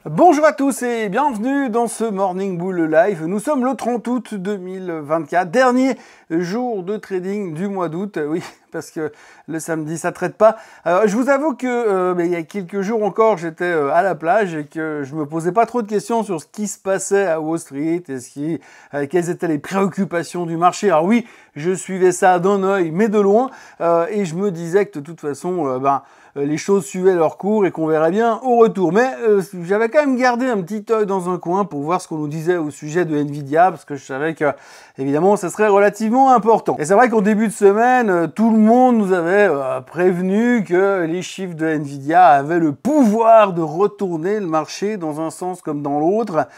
Bonjour à tous et bienvenue dans ce Morning Bull Live. Nous sommes le 30 août 2024, dernier jour de trading du mois d'août. Oui, parce que le samedi ça traite pas. Je vous avoue que il y a quelques jours encore j'étais à la plage et que je me posais pas trop de questions sur ce qui se passait à Wall Street et quelles étaient les préoccupations du marché. Alors oui, je suivais ça d'un œil mais de loin et je me disais que de toute façon les choses suivaient leur cours et qu'on verrait bien au retour. Mais j'avais quand même gardé un petit œil dans un coin pour voir ce qu'on nous disait au sujet de Nvidia, parce que je savais que, évidemment, ça serait relativement important. Et c'est vrai qu'au début de semaine, tout le monde nous avait prévenu que les chiffres de Nvidia avaient le pouvoir de retourner le marché dans un sens comme dans l'autre.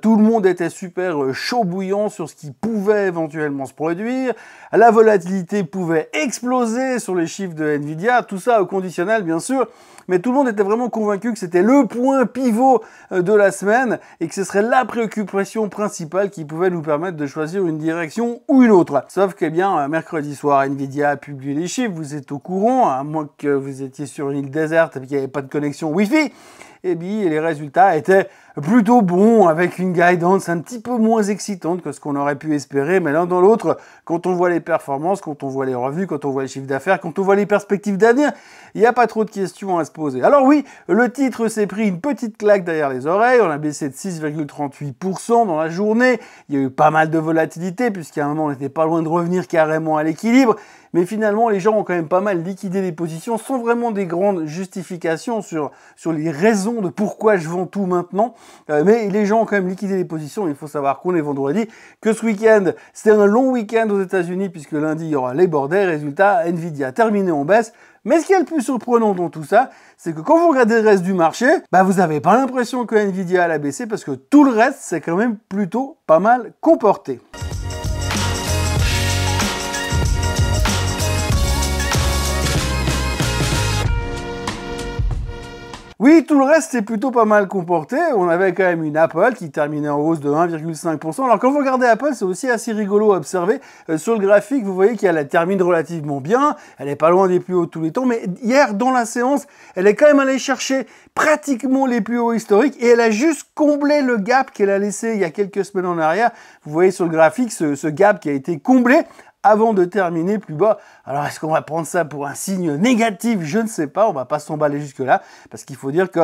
Tout le monde était super chaud bouillant sur ce qui pouvait éventuellement se produire. La volatilité pouvait exploser sur les chiffres de Nvidia, tout ça au conditionnel bien sûr, mais tout le monde était vraiment convaincu que c'était le point pivot de la semaine et que ce serait la préoccupation principale qui pouvait nous permettre de choisir une direction ou une autre. Sauf que bien mercredi soir, Nvidia a publié les chiffres, vous êtes au courant, à moins que vous étiez sur une île déserte et qu'il n'y avait pas de connexion Wi-Fi. Et bien, les résultats étaient plutôt bons, avec une guidance un petit peu moins excitante que ce qu'on aurait pu espérer, mais l'un dans l'autre, quand on voit les performances, quand on voit les revenus, quand on voit les chiffres d'affaires, quand on voit les perspectives d'avenir, il n'y a pas trop de questions à se poser. Alors oui, le titre s'est pris une petite claque derrière les oreilles, on a baissé de 6,38% dans la journée, il y a eu pas mal de volatilité, puisqu'à un moment on n'était pas loin de revenir carrément à l'équilibre, mais finalement les gens ont quand même pas mal liquidé les positions sans vraiment des grandes justifications sur les raisons de pourquoi je vends tout maintenant. Mais les gens ont quand même liquidé les positions. Il faut savoir qu'on est vendredi, que ce week-end, c'était un long week-end aux États-Unis puisque lundi, il y aura Labor Day. Résultat, Nvidia a terminé en baisse. Mais ce qui est le plus surprenant dans tout ça, c'est que quand vous regardez le reste du marché, vous n'avez pas l'impression que Nvidia a baissé parce que tout le reste, c'est quand même plutôt pas mal comporté. Oui, tout le reste c'est plutôt pas mal comporté. On avait quand même une Apple qui terminait en hausse de 1,5%. Alors quand vous regardez Apple, c'est aussi assez rigolo à observer. Sur le graphique, vous voyez qu'elle termine relativement bien. Elle est pas loin des plus hauts de tous les temps. Mais hier, dans la séance, elle est quand même allée chercher pratiquement les plus hauts historiques. Et elle a juste comblé le gap qu'elle a laissé il y a quelques semaines en arrière. Vous voyez sur le graphique ce gap qui a été comblé avant de terminer plus bas. Alors, est-ce qu'on va prendre ça pour un signe négatif? Je ne sais pas, on va pas s'emballer jusque-là, parce qu'il faut dire que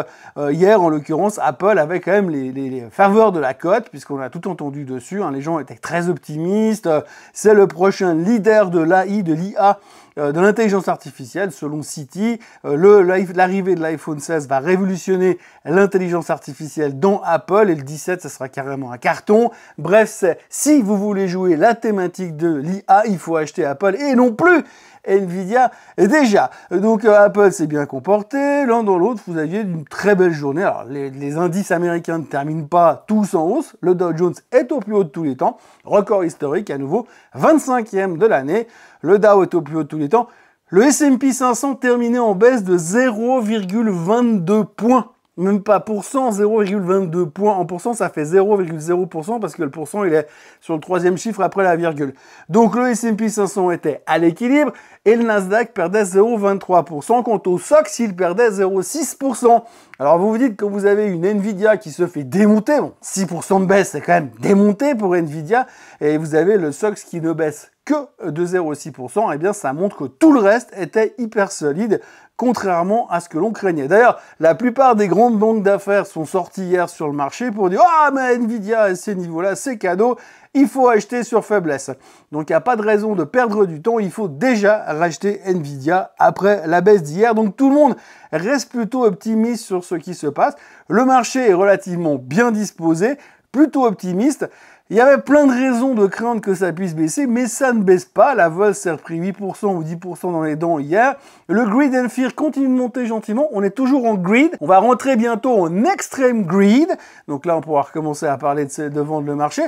hier, en l'occurrence, Apple avait quand même les faveurs de la cote, puisqu'on a tout entendu dessus, les gens étaient très optimistes, c'est le prochain leader de l'AI, de l'IA, de l'intelligence artificielle, selon Citi. L'arrivée de l'iPhone 16 va révolutionner l'intelligence artificielle dans Apple, et le 17, ça sera carrément un carton. Bref, si vous voulez jouer la thématique de l'IA, il faut acheter Apple et non plus Nvidia déjà. Donc Apple s'est bien comporté, l'un dans l'autre, vous aviez une très belle journée. Alors les indices américains ne terminent pas tous en hausse, le Dow Jones est au plus haut de tous les temps, record historique à nouveau, 25e de l'année, le Dow est au plus haut de tous les temps, le S&P 500 terminé en baisse de 0,22 points. Même pas pourcent, 0,22 points. En pourcent, ça fait 0,0% parce que le pourcent, il est sur le troisième chiffre après la virgule. Donc, le S&P 500 était à l'équilibre et le Nasdaq perdait 0,23%. Quant au SOX, il perdait 0,6%. Alors, vous vous dites que vous avez une Nvidia qui se fait démonter. Bon, 6% de baisse, c'est quand même démonté pour Nvidia. Et vous avez le SOX qui ne baisse que de 0,6%. Eh bien, ça montre que tout le reste était hyper solide, contrairement à ce que l'on craignait. D'ailleurs, la plupart des grandes banques d'affaires sont sorties hier sur le marché pour dire « Ah, mais Nvidia, à ces niveaux-là, c'est cadeau, il faut acheter sur faiblesse. » Donc, il n'y a pas de raison de perdre du temps, il faut déjà racheter Nvidia après la baisse d'hier. Donc, tout le monde reste plutôt optimiste sur ce qui se passe. Le marché est relativement bien disposé, plutôt optimiste. Il y avait plein de raisons de craindre que ça puisse baisser, mais ça ne baisse pas. La vol s'est repris 8% ou 10% dans les dents hier. Le greed and fear continue de monter gentiment. On est toujours en greed. On va rentrer bientôt en extreme greed. Donc là, on pourra recommencer à parler de vendre le marché.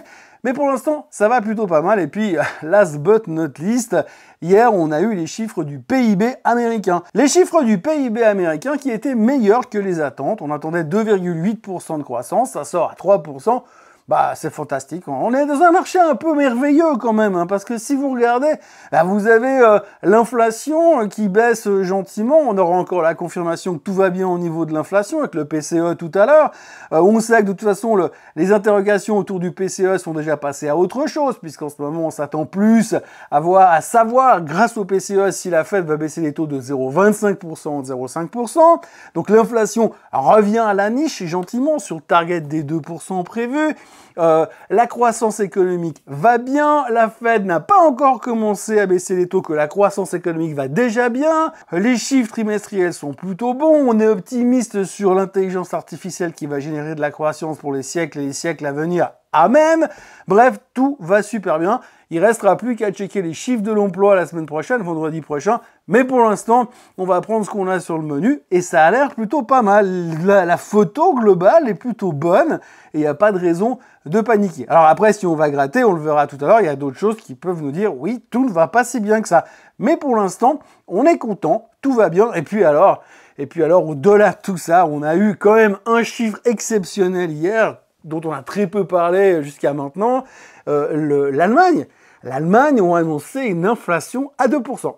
Mais pour l'instant, ça va plutôt pas mal. Et puis, last but not least, hier, on a eu les chiffres du PIB américain. Les chiffres du PIB américain qui étaient meilleurs que les attentes. On attendait 2,8% de croissance. Ça sort à 3%. bah c'est fantastique. On est dans un marché un peu merveilleux quand même, hein, parce que si vous regardez, bah, vous avez l'inflation qui baisse gentiment. On aura encore la confirmation que tout va bien au niveau de l'inflation avec le PCE tout à l'heure. On sait que de toute façon, les interrogations autour du PCE sont déjà passées à autre chose, puisqu'en ce moment, on s'attend plus à savoir, grâce au PCE, si la Fed va baisser les taux de 0,25% ou de 0,5%. Donc l'inflation revient à la niche gentiment sur le target des 2% prévus. La croissance économique va bien, la Fed n'a pas encore commencé à baisser les taux, que la croissance économique va déjà bien, les chiffres trimestriels sont plutôt bons, on est optimiste sur l'intelligence artificielle qui va générer de la croissance pour les siècles et les siècles à venir. Amen. Bref, tout va super bien. Il restera plus qu'à checker les chiffres de l'emploi la semaine prochaine, vendredi prochain. Mais pour l'instant, on va prendre ce qu'on a sur le menu et ça a l'air plutôt pas mal. La photo globale est plutôt bonne et il n'y a pas de raison de paniquer. Alors après, si on va gratter, on le verra tout à l'heure, il y a d'autres choses qui peuvent nous dire oui, tout ne va pas si bien que ça. Mais pour l'instant, on est content, tout va bien. Et puis alors, au-delà de tout ça, on a eu quand même un chiffre exceptionnel hier, dont on a très peu parlé jusqu'à maintenant, l'Allemagne. L'Allemagne a annoncé une inflation à 2%.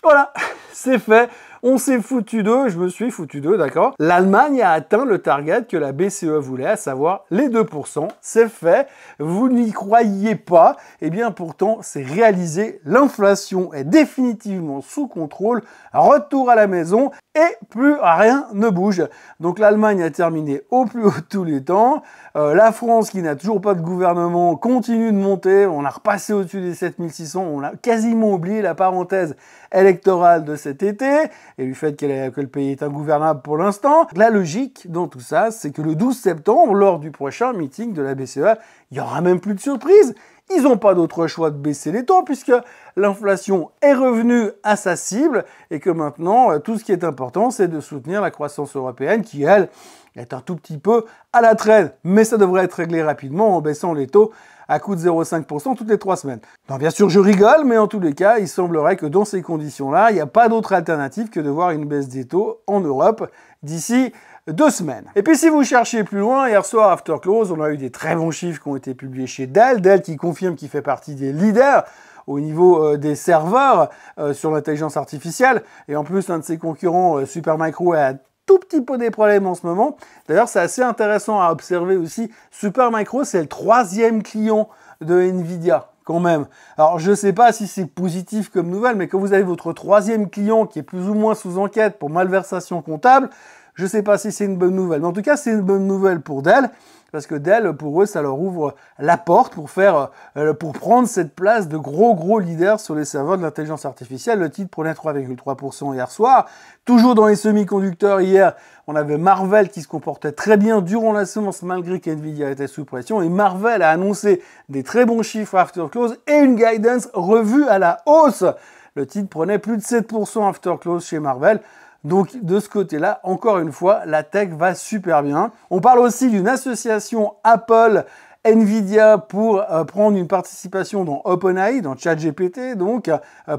Voilà, c'est fait. On s'est foutu d'eux, je me suis foutu d'eux, d'accord. L'Allemagne a atteint le target que la BCE voulait, à savoir les 2%. C'est fait. Vous n'y croyiez pas. Eh bien, pourtant, c'est réalisé. L'inflation est définitivement sous contrôle. Retour à la maison et plus rien ne bouge. Donc, l'Allemagne a terminé au plus haut de tous les temps. La France, qui n'a toujours pas de gouvernement, continue de monter. On a repassé au-dessus des 7600. On a quasiment oublié la parenthèse électorale de cet été et du fait que le pays est ingouvernable pour l'instant. La logique dans tout ça, c'est que le 12 septembre, lors du prochain meeting de la BCE, il n'y aura même plus de surprise. Ils n'ont pas d'autre choix de baisser les taux puisque l'inflation est revenue à sa cible et que maintenant, tout ce qui est important, c'est de soutenir la croissance européenne qui, elle, est un tout petit peu à la traîne. Mais ça devrait être réglé rapidement en baissant les taux à coût de 0,5% toutes les 3 semaines. Non, bien sûr, je rigole, mais en tous les cas, il semblerait que dans ces conditions-là, il n'y a pas d'autre alternative que de voir une baisse des taux en Europe d'ici 2 semaines. Et puis si vous cherchez plus loin, hier soir, after close, on a eu des très bons chiffres qui ont été publiés chez Dell. Dell qui confirme qu'il fait partie des leaders au niveau des serveurs sur l'intelligence artificielle. Et en plus, un de ses concurrents, Supermicro, a tout petit peu des problèmes en ce moment. D'ailleurs, c'est assez intéressant à observer aussi. Supermicro, c'est le 3e client de Nvidia, quand même. Alors, je ne sais pas si c'est positif comme nouvelle, mais quand vous avez votre 3e client qui est plus ou moins sous enquête pour malversation comptable, je ne sais pas si c'est une bonne nouvelle. Mais en tout cas, c'est une bonne nouvelle pour Dell, parce que Dell, pour eux, ça leur ouvre la porte pour prendre cette place de gros leader sur les serveurs de l'intelligence artificielle. Le titre prenait 3,3% hier soir. Toujours dans les semi-conducteurs, hier, on avait Marvell qui se comportait très bien durant la séance, malgré qu'NVIDIA était sous pression. Et Marvell a annoncé des très bons chiffres after close et une guidance revue à la hausse. Le titre prenait plus de 7% after close chez Marvell. Donc de ce côté-là, encore une fois, la tech va super bien. On parle aussi d'une association Apple Nvidia pour prendre une participation dans OpenAI, dans ChatGPT, donc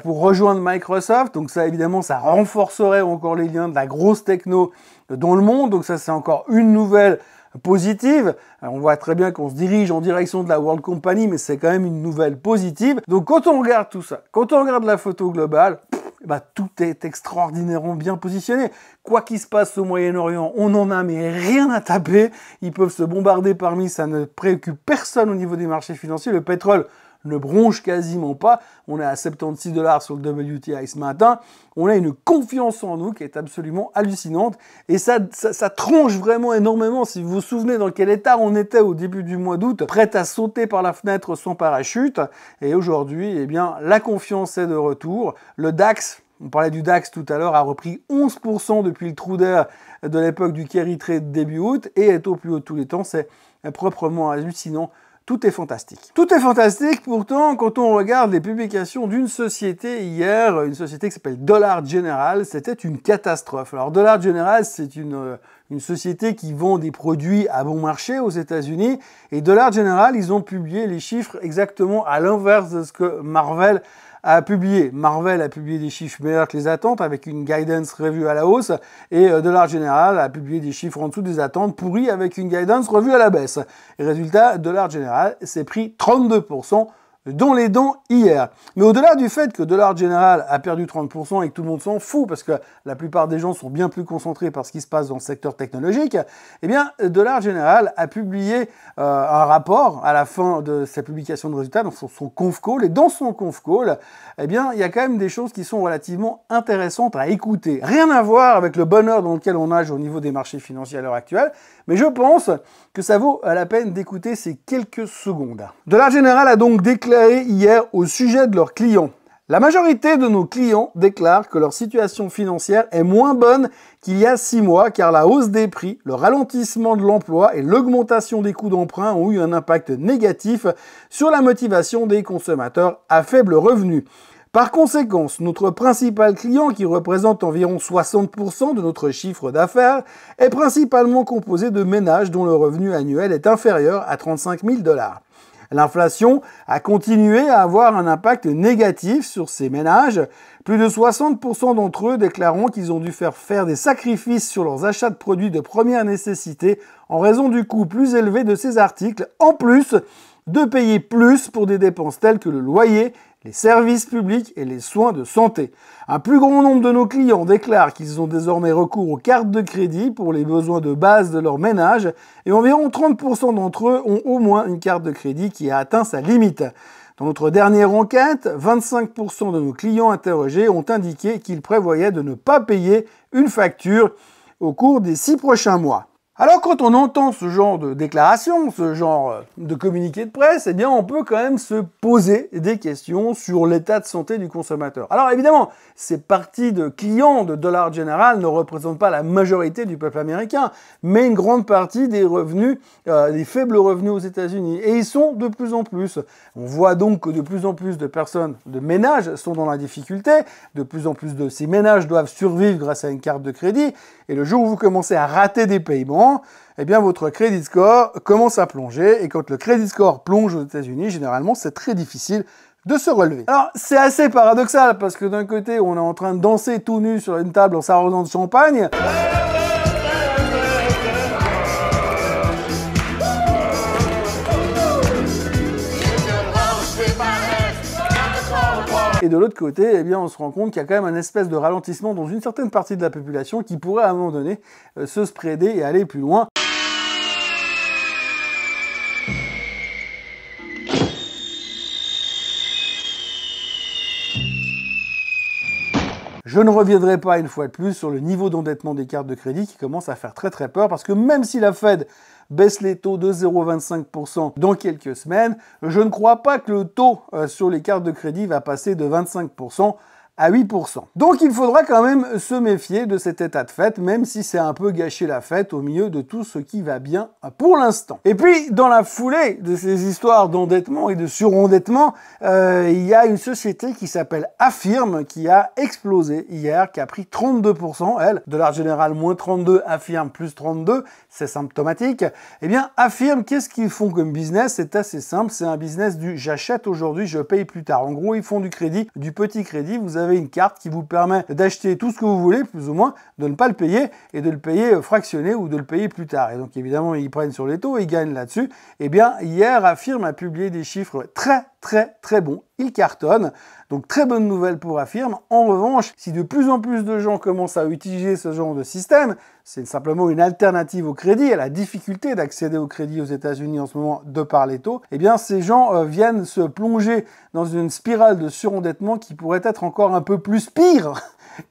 pour rejoindre Microsoft. Donc ça, évidemment, ça renforcerait encore les liens de la grosse techno dans le monde. Donc ça, c'est encore une nouvelle positive. Alors, on voit très bien qu'on se dirige en direction de la World Company, mais c'est quand même une nouvelle positive. Donc quand on regarde tout ça, quand on regarde la photo globale, bah, tout est extraordinairement bien positionné. Quoi qu'il se passe au Moyen-Orient, on en a mais rien à taper. Ils peuvent se bombarder parmi, ça ne préoccupe personne au niveau des marchés financiers. Le pétrole ne bronche quasiment pas. On est à 76 $ sur le WTI ce matin. On a une confiance en nous qui est absolument hallucinante. Et ça tronche vraiment énormément. Si vous vous souvenez dans quel état on était au début du mois d'août, prêt à sauter par la fenêtre sans parachute. Et aujourd'hui, eh bien, la confiance est de retour. Le DAX, on parlait du DAX tout à l'heure, a repris 11% depuis le trou d'air de l'époque du carry trade début août et est au plus haut de tous les temps. C'est proprement hallucinant. Tout est fantastique. Tout est fantastique, pourtant, quand on regarde les publications d'une société hier, une société qui s'appelle Dollar General, c'était une catastrophe. Alors, Dollar General, c'est une société qui vend des produits à bon marché aux États-Unis. Et Dollar General, ils ont publié les chiffres exactement à l'inverse de ce que Marvell a publié, Marvell a publié des chiffres meilleurs que les attentes avec une guidance revue à la hausse et Dollar General a publié des chiffres en dessous des attentes pourris avec une guidance revue à la baisse. Et résultat, Dollar General s'est pris 32% dans les dents hier. Mais au-delà du fait que Dollar General a perdu 30% et que tout le monde s'en fout parce que la plupart des gens sont bien plus concentrés par ce qui se passe dans le secteur technologique, eh bien, Dollar General a publié un rapport à la fin de sa publication de résultats, dans son conf call, et dans son conf call, eh bien, il y a quand même des choses qui sont relativement intéressantes à écouter. Rien à voir avec le bonheur dans lequel on nage au niveau des marchés financiers à l'heure actuelle, mais je pense que ça vaut la peine d'écouter ces quelques secondes. Dollar General a donc déclaré hier au sujet de leurs clients. La majorité de nos clients déclarent que leur situation financière est moins bonne qu'il y a 6 mois car la hausse des prix, le ralentissement de l'emploi et l'augmentation des coûts d'emprunt ont eu un impact négatif sur la motivation des consommateurs à faible revenu. Par conséquent, notre principal client, qui représente environ 60% de notre chiffre d'affaires, est principalement composé de ménages dont le revenu annuel est inférieur à 35 000 $. L'inflation a continué à avoir un impact négatif sur ces ménages. Plus de 60% d'entre eux déclarant qu'ils ont dû faire des sacrifices sur leurs achats de produits de première nécessité en raison du coût plus élevé de ces articles, en plus de payer plus pour des dépenses telles que le loyer, les services publics et les soins de santé. Un plus grand nombre de nos clients déclarent qu'ils ont désormais recours aux cartes de crédit pour les besoins de base de leur ménage et environ 30% d'entre eux ont au moins une carte de crédit qui a atteint sa limite. Dans notre dernière enquête, 25% de nos clients interrogés ont indiqué qu'ils prévoyaient de ne pas payer une facture au cours des 6 prochains mois. Alors quand on entend ce genre de déclaration, ce genre de communiqué de presse, eh bien on peut quand même se poser des questions sur l'état de santé du consommateur. Alors évidemment, ces parties de clients de Dollar General ne représentent pas la majorité du peuple américain, mais une grande partie des revenus, des faibles revenus aux États-Unis. Et ils sont de plus en plus. On voit donc que de plus en plus de personnes, de ménages sont dans la difficulté, de plus en plus de ces ménages doivent survivre grâce à une carte de crédit, et le jour où vous commencez à rater des paiements, eh bien votre credit score commence à plonger, et quand le credit score plonge aux États-Unis, généralement c'est très difficile de se relever. Alors c'est assez paradoxal parce que d'un côté on est en train de danser tout nu sur une table en s'arrosant de champagne, et de l'autre côté, eh bien, on se rend compte qu'il y a quand même un espèce de ralentissement dans une certaine partie de la population qui pourrait à un moment donné se spreader et aller plus loin. Je ne reviendrai pas une fois de plus sur le niveau d'endettement des cartes de crédit qui commence à faire très très peur parce que même si la Fed baisse les taux de 0,25% dans quelques semaines, je ne crois pas que le taux sur les cartes de crédit va passer de 25% à 8%. Donc il faudra quand même se méfier de cet état de fait, même si c'est un peu gâcher la fête au milieu de tout ce qui va bien pour l'instant. Et puis, dans la foulée de ces histoires d'endettement et de surendettement, il y a une société qui s'appelle Affirm qui a explosé hier, qui a pris 32%, elle, Dollar General moins 32, Affirm plus 32, c'est symptomatique. Eh bien, Affirm, qu'est-ce qu'ils font comme business? C'est assez simple, c'est un business du j'achète aujourd'hui, je paye plus tard. En gros, ils font du crédit, du petit crédit, vous avez une carte qui vous permet d'acheter tout ce que vous voulez, plus ou moins, de ne pas le payer et de le payer fractionné ou de le payer plus tard. Et donc évidemment, ils prennent sur les taux, ils gagnent là-dessus. Eh bien, hier, Affirm a publié des chiffres très bons. Il cartonne. Donc très bonne nouvelle pour Affirm. En revanche, si de plus en plus de gens commencent à utiliser ce genre de système, c'est simplement une alternative au crédit, à la difficulté d'accéder au crédit aux États-Unis en ce moment de par les taux, eh bien ces gens viennent se plonger dans une spirale de surendettement qui pourrait être encore un peu plus pire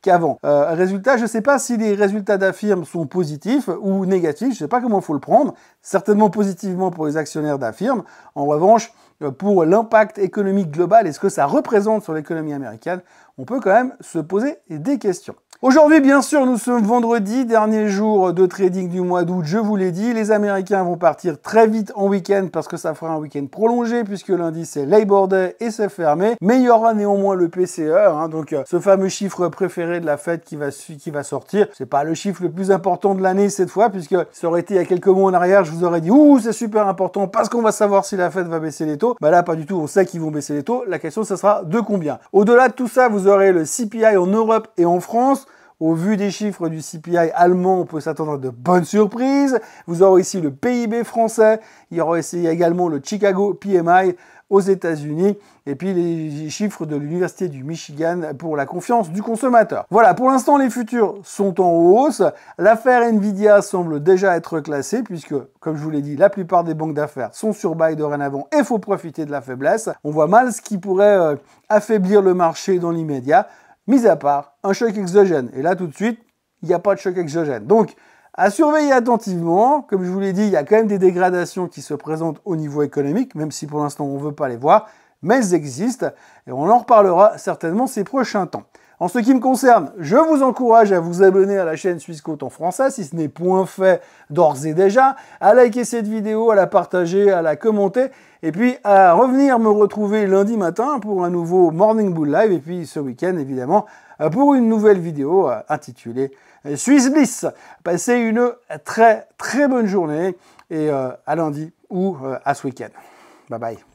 qu'avant. Résultat, je ne sais pas si les résultats d'Affirm sont positifs ou négatifs, je ne sais pas comment il faut le prendre, certainement positivement pour les actionnaires d'Affirm. En revanche, pour l'impact économique global et ce que ça représente sur l'économie américaine, on peut quand même se poser des questions. Aujourd'hui, bien sûr, nous sommes vendredi, dernier jour de trading du mois d'août, je vous l'ai dit. Les Américains vont partir très vite en week-end parce que ça fera un week-end prolongé puisque lundi c'est Labor Day et c'est fermé. Mais il y aura néanmoins le PCE, donc ce fameux chiffre préféré de la Fed qui va sortir. C'est pas le chiffre le plus important de l'année cette fois puisque ça aurait été il y a quelques mois en arrière, je vous aurais dit « Ouh, c'est super important parce qu'on va savoir si la Fed va baisser les taux ». Bah là, pas du tout, on sait qu'ils vont baisser les taux. La question, ça sera de combien. Au-delà de tout ça, vous aurez le CPI en Europe et en France. Au vu des chiffres du CPI allemand, on peut s'attendre à de bonnes surprises. Vous aurez ici le PIB français. Il y aura ici également le Chicago PMI aux États-Unis. Et puis les chiffres de l'Université du Michigan pour la confiance du consommateur. Voilà, pour l'instant, les futurs sont en hausse. L'affaire Nvidia semble déjà être classée puisque, comme je vous l'ai dit, la plupart des banques d'affaires sont sur buy dorénavant et il faut profiter de la faiblesse. On voit mal ce qui pourrait affaiblir le marché dans l'immédiat. Mis à part un choc exogène. Et là, tout de suite, il n'y a pas de choc exogène. Donc, à surveiller attentivement. Comme je vous l'ai dit, il y a quand même des dégradations qui se présentent au niveau économique, même si pour l'instant, on ne veut pas les voir. Mais elles existent et on en reparlera certainement ces prochains temps. En ce qui me concerne, je vous encourage à vous abonner à la chaîne Swissquote en français, si ce n'est point fait d'ores et déjà, à liker cette vidéo, à la partager, à la commenter, et puis à revenir me retrouver lundi matin pour un nouveau Morning Bull Live, et puis ce week-end, évidemment, pour une nouvelle vidéo intitulée Swiss Bliss. Passez une très très bonne journée, et à lundi ou à ce week-end. Bye bye.